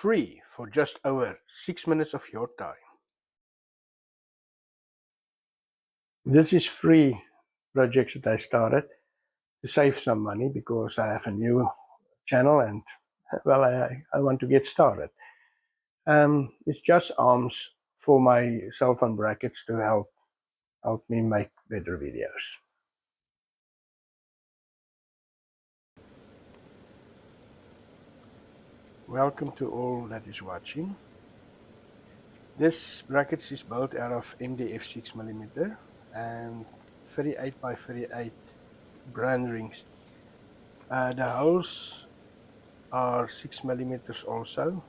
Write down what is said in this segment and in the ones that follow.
free for just over 6 minutes of your time. This is free projects that I started to save some money because I have a new channel and well, I want to get started. It's just arms for my cell phone brackets to help me make better videos. Welcome to all that is watching. This brackets is built out of MDF 6mm and 38 by 38 brand rings. The holes are 6mm also.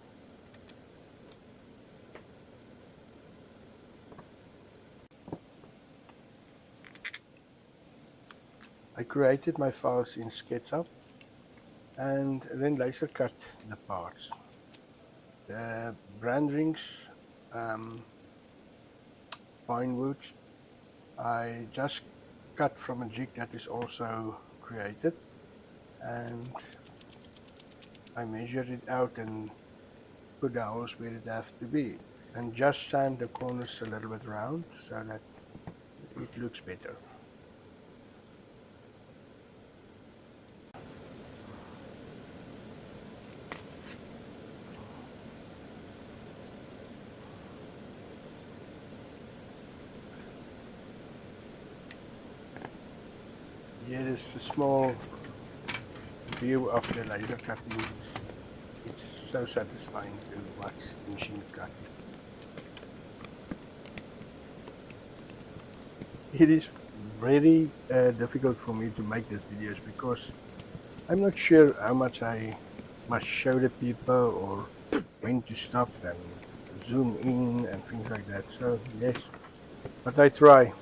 I created my files in SketchUp and then laser cut the parts. The brand rings, pine woods, I just cut from a jig that is also created, and I measured it out and put the holes where it has to be, and just sand the corners a little bit round so that it looks better. Here is a small view of the laser cutting. It's so satisfying to watch the machine cut. It is very difficult for me to make these videos because I'm not sure how much I must show the people or when to stop and zoom in and things like that. So yes, but I try.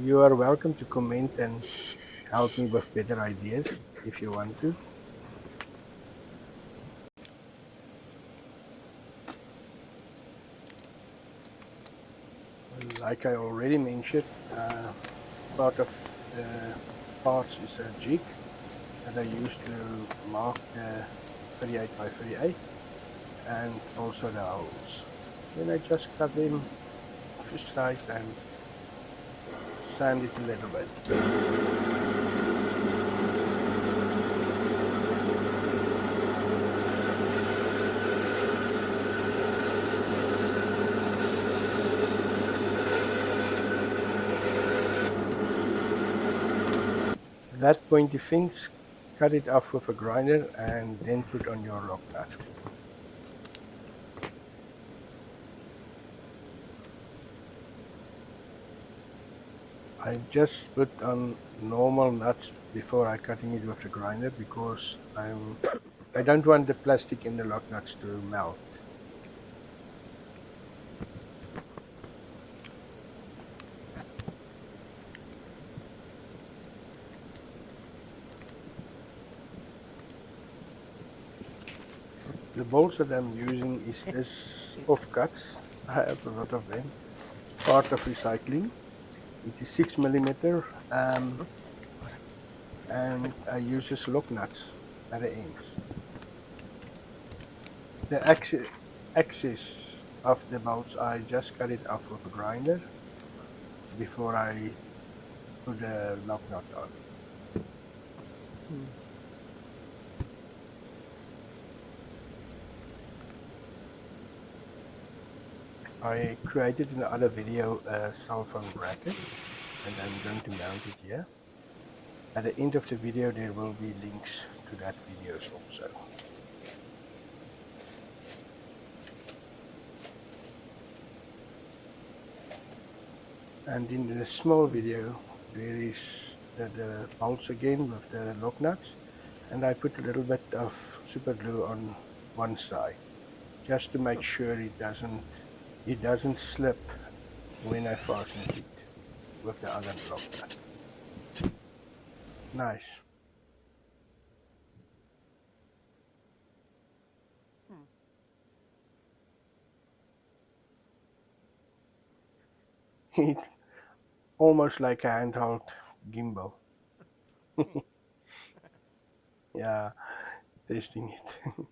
You are welcome to comment and help me with better ideas if you want to. Like I already mentioned, part of the parts is a jig that I use to mark the 38 by 38 and also the holes. Then I just cut them to size and sand it a little bit. That pointy things, cut it off with a grinder and then put on your lock nut. I just put on normal nuts before I cutting it with the grinder because I don't want the plastic in the lock nuts to melt. The bolts that I'm using is this offcuts. I have a lot of them. Part of recycling. It is 6mm and I use this lock nuts at the ends. The axis of the bolts I just cut it off with a grinder before I put the lock nut on. I created in the other video a cell phone bracket and I'm going to mount it here. At the end of the video there will be links to that videos also. And in the small video there is the bolts again with the lock nuts, and I put a little bit of super glue on one side just to make sure it doesn't slip when I fasten it with the other lock nut. Nice. It's almost like a handheld gimbal. Yeah, testing it.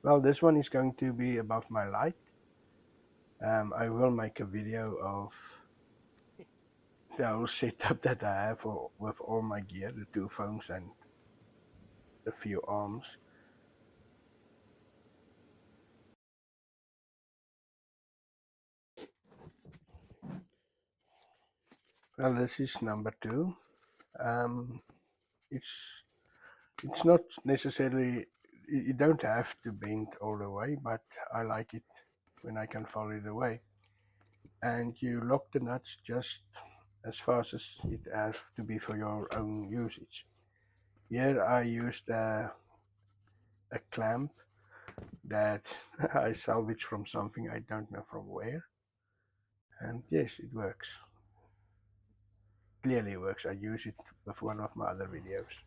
Well, this one is going to be above my light. I will make a video of the whole setup that I have with all my gear, the two phones and the few arms. Well, this is number two. Um, it's it's not necessarily, you don't have to bend all the way, but I like it when I can follow it away. And you lock the nuts just as fast as it has to be for your own usage. Here I used a clamp that I salvaged from something, I don't know from where. And yes, it works. Clearly works. I use it with one of my other videos.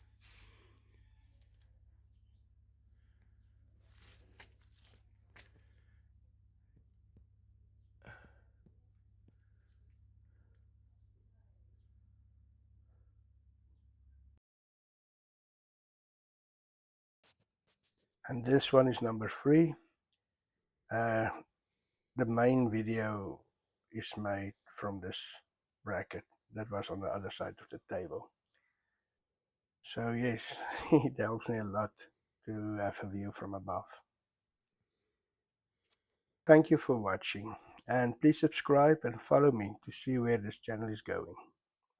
And this one is number three. Uh, the main video is made from this bracket that was on the other side of the table. So yes, it helps me a lot to have a view from above. Thank you for watching, and please subscribe and follow me to see where this channel is going.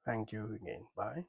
Thank you again. Bye.